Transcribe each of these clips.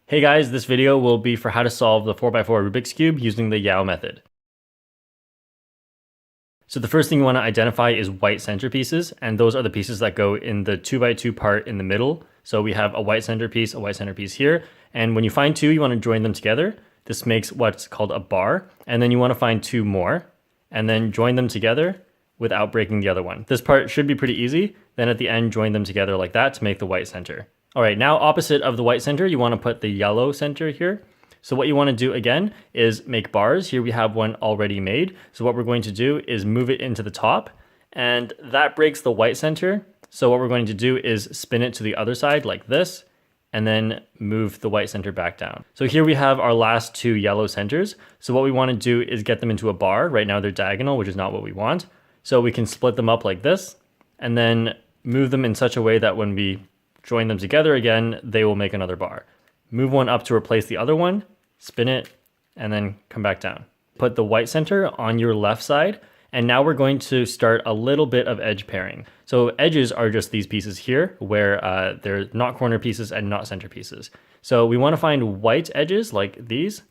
Hey guys, this video will be for how to solve the 4x4 Rubik's Cube using the Yao method. So the first thing you want to identify is white centerpieces, and those are the pieces that go in the 2x2 part in the middle. So we have a white centerpiece here, and when you find two, you want to join them together. This makes what's called a bar, and then you want to find two more, and then join them together without breaking the other one. This part should be pretty easy. Then at the end, join them together like that to make the white center. All right, now opposite of the white center, you want to put the yellow center here. So what you want to do again is make bars. Here we have one already made. So what we're going to do is move it into the top, and that breaks the white center. So what we're going to do is spin it to the other side like this, and then move the white center back down. So here we have our last two yellow centers. So what we want to do is get them into a bar. Right now they're diagonal, which is not what we want. So we can split them up like this, and then move them in such a way that when we join them together again, they will make another bar. Move one up to replace the other one, spin it, and then come back down. Put the white center on your left side, and now we're going to start a little bit of edge pairing. So edges are just these pieces here, where they're not corner pieces and not center pieces. So we want to find white edges like these,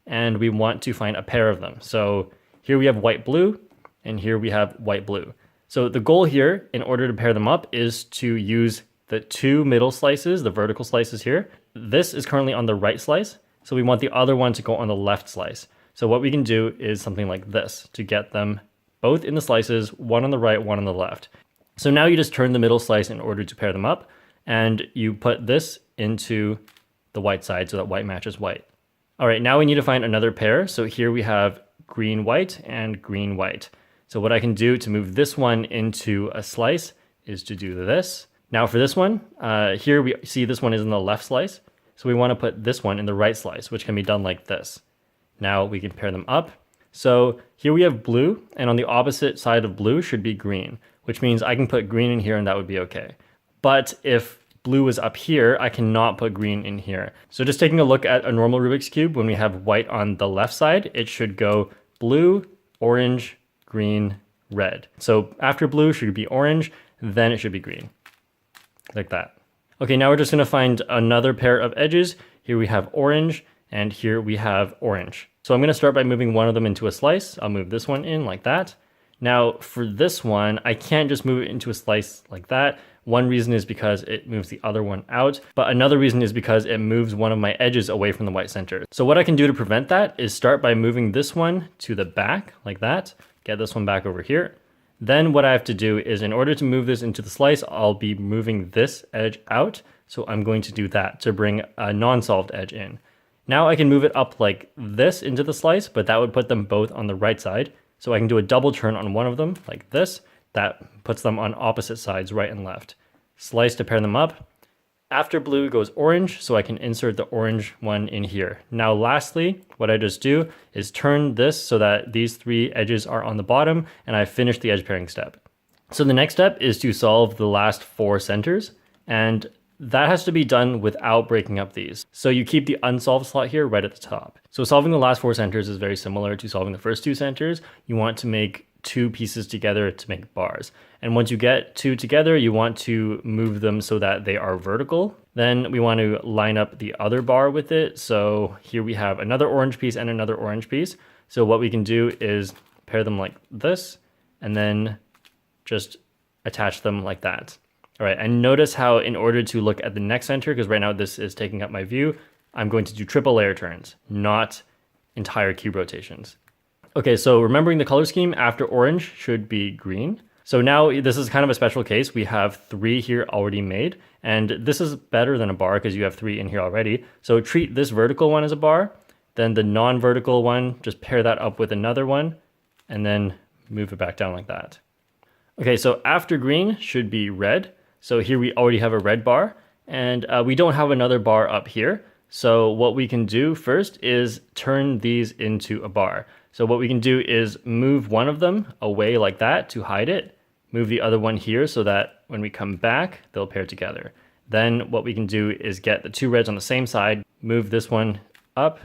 and we want to find a pair of them. So here we have white blue, and here we have white blue. So the goal here, in order to pair them up, is to use the two middle slices, the vertical slices here. This is currently on the right slice, so we want the other one to go on the left slice. So what we can do is something like this to get them both in the slices, one on the right, one on the left. So now you just turn the middle slice in order to pair them up, and you put this into the white side so that white matches white. All right, now we need to find another pair. So here we have green, white, and green, white. So what I can do to move this one into a slice is to do this. Now for this one, here we see this one is in the left slice. So we want to put this one in the right slice, which can be done like this. Now we can pair them up. So here we have blue, and on the opposite side of blue should be green, which means I can put green in here and that would be okay. But if blue is up here, I cannot put green in here. So just taking a look at a normal Rubik's Cube, when we have white on the left side, it should go blue, orange, green, red. So after blue should be orange, then it should be green. Like that. Okay, now we're just going to find another pair of edges. Here we have orange, and here we have orange. So I'm going to start by moving one of them into a slice. I'll move this one in like that. Now for this one, I can't just move it into a slice like that. One reason is because it moves the other one out, but another reason is because it moves one of my edges away from the white center. So what I can do to prevent that is start by moving this one to the back like that. Get this one back over here. Then what I have to do is, in order to move this into the slice, I'll be moving this edge out. So I'm going to do that to bring a non-solved edge in. Now I can move it up like this into the slice, but that would put them both on the right side. So I can do a double turn on one of them like this. That puts them on opposite sides, right and left. Slice to pair them up. After blue goes orange, so I can insert the orange one in here. Now lastly, what I just do is turn this so that these three edges are on the bottom, and I finish the edge pairing step. So the next step is to solve the last four centers, and that has to be done without breaking up these. So you keep the unsolved slot here right at the top. So solving the last four centers is very similar to solving the first two centers. You want to make two pieces together to make bars. And once you get two together, you want to move them so that they are vertical. Then we want to line up the other bar with it. So here we have another orange piece and another orange piece. So what we can do is pair them like this, and then just attach them like that. All right, and notice how in order to look at the next center, because right now this is taking up my view, I'm going to do triple layer turns, not entire cube rotations. Okay, so remembering the color scheme, after orange should be green. So now this is kind of a special case. We have three here already made, and this is better than a bar because you have three in here already. So treat this vertical one as a bar, then the non-vertical one, just pair that up with another one, and then move it back down like that. Okay, so after green should be red. So here we already have a red bar, and we don't have another bar up here. So what we can do first is turn these into a bar. So what we can do is move one of them away like that to hide it, move the other one here so that when we come back, they'll pair together. Then what we can do is get the two reds on the same side, move this one up,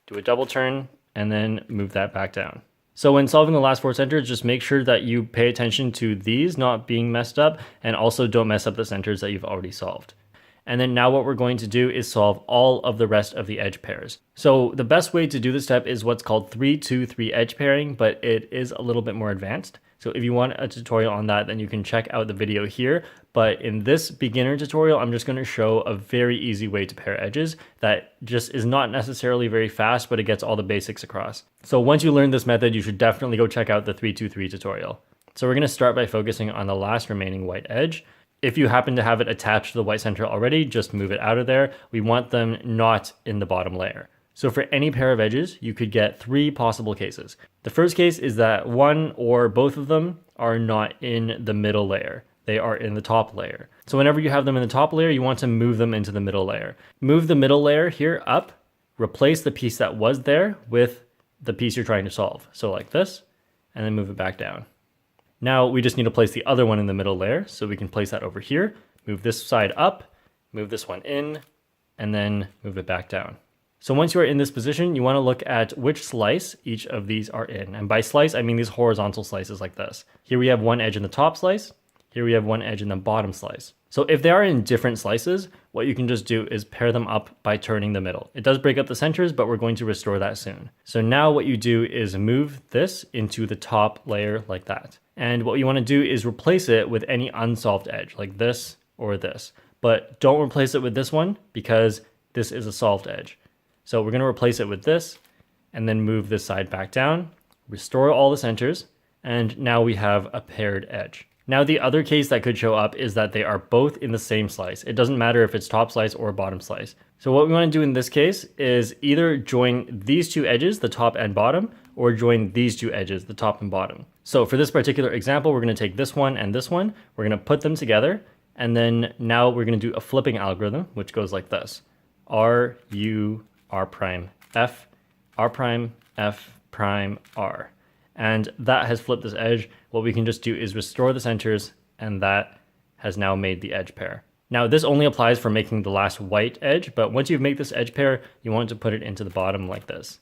do a double turn, and then move that back down. So when solving the last four centers, just make sure that you pay attention to these not being messed up, and also don't mess up the centers that you've already solved. And then now what we're going to do is solve all of the rest of the edge pairs. So the best way to do this step is what's called 3-2-3 edge pairing, but it is a little bit more advanced. So if you want a tutorial on that, then you can check out the video here. But in this beginner tutorial, I'm just going to show a very easy way to pair edges that just is not necessarily very fast, but it gets all the basics across. So once you learn this method, you should definitely go check out the 3-2-3 tutorial. So we're going to start by focusing on the last remaining white edge. If you happen to have it attached to the white center already, just move it out of there. We want them not in the bottom layer. So for any pair of edges, you could get 3 possible cases. The first case is that one or both of them are not in the middle layer. They are in the top layer. So whenever you have them in the top layer, you want to move them into the middle layer. Move the middle layer here up, replace the piece that was there with the piece you're trying to solve. So like this, and then move it back down. Now we just need to place the other one in the middle layer. So we can place that over here, move this side up, move this one in, and then move it back down. So once you are in this position, you want to look at which slice each of these are in. And by slice, I mean these horizontal slices like this. Here we have one edge in the top slice. Here we have one edge in the bottom slice. So if they are in different slices, what you can just do is pair them up by turning the middle. It does break up the centers, but we're going to restore that soon. So now what you do is move this into the top layer like that. And what you want to do is replace it with any unsolved edge like this or this. But don't replace it with this one because this is a solved edge. So we're going to replace it with this and then move this side back down, restore all the centers, and now we have a paired edge. Now the other case that could show up is that they are both in the same slice. It doesn't matter if it's top slice or bottom slice. So what we want to do in this case is either join these two edges, the top and bottom, or join these two edges, the top and bottom. So for this particular example, we're going to take this one and this one, we're going to put them together, and then now we're going to do a flipping algorithm, which goes like this. R, U, R prime, F, R prime, F prime, R. And that has flipped this edge. What we can just do is restore the centers, and that has now made the edge pair. Now this only applies for making the last white edge, but once you've made this edge pair, you want to put it into the bottom like this.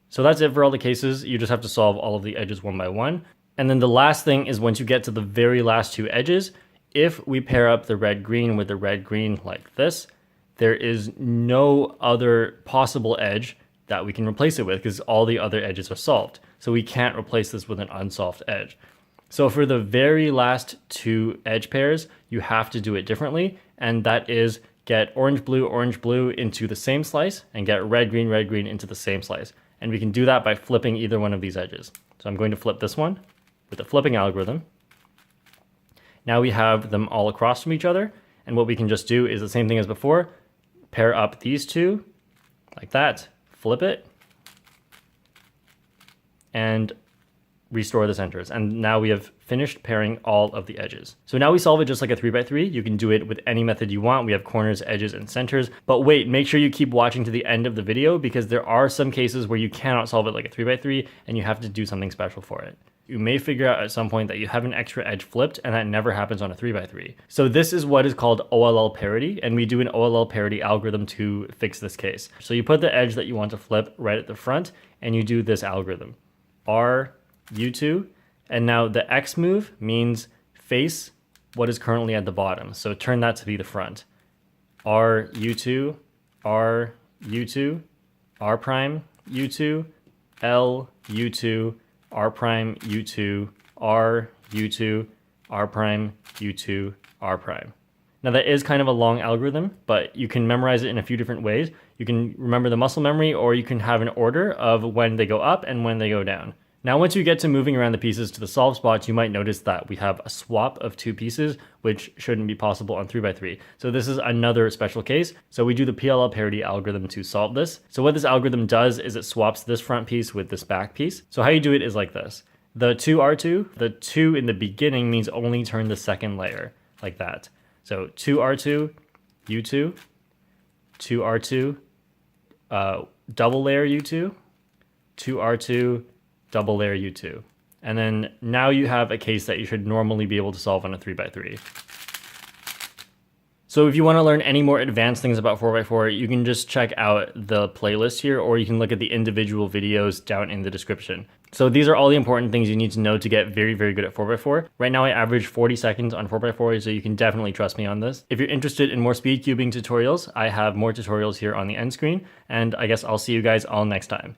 So that's it for all the cases. You just have to solve all of the edges one by one. And then the last thing is once you get to the very last two edges, if we pair up the red-green with the red-green like this, there is no other possible edge that we can replace it with because all the other edges are solved. So we can't replace this with an unsolved edge. So for the very last two edge pairs, you have to do it differently. And that is get orange, blue into the same slice and get red, green into the same slice. And we can do that by flipping either one of these edges. So I'm going to flip this one with the flipping algorithm. Now we have them all across from each other. And what we can just do is the same thing as before, pair up these two like that, flip it, and restore the centers. And now we have finished pairing all of the edges. So now we solve it just like a 3x3. You can do it with any method you want. We have corners, edges, and centers. But wait, make sure you keep watching to the end of the video because there are some cases where you cannot solve it like a 3x3 and you have to do something special for it. You may figure out at some point that you have an extra edge flipped, and that never happens on a 3x3. So this is what is called OLL parity, and we do an OLL parity algorithm to fix this case. So you put the edge that you want to flip right at the front, and you do this algorithm. R, U2, and now the X move means face what is currently at the bottom. So turn that to be the front. R, U2, R, U2, R prime, U2, L, U2, R prime, U2, R, U2, R prime, U2, R prime. Now that is kind of a long algorithm, but you can memorize it in a few different ways. You can remember the muscle memory, or you can have an order of when they go up and when they go down. Now, once you get to moving around the pieces to the solve spots, you might notice that we have a swap of two pieces, which shouldn't be possible on 3x3. So this is another special case. So we do the PLL parity algorithm to solve this. So what this algorithm does is it swaps this front piece with this back piece. So how you do it is like this. The 2R2, the 2 in the beginning means only turn the second layer, like that. So 2R2, U2, 2R2, double layer U2, 2R2, double layer U2. And then now you have a case that you should normally be able to solve on a 3x3. So if you want to learn any more advanced things about 4x4, you can just check out the playlist here, or you can look at the individual videos down in the description. So these are all the important things you need to know to get very, very good at 4x4. Right now I average 40 seconds on 4x4, so you can definitely trust me on this. If you're interested in more speed cubing tutorials, I have more tutorials here on the end screen, and I guess I'll see you guys all next time.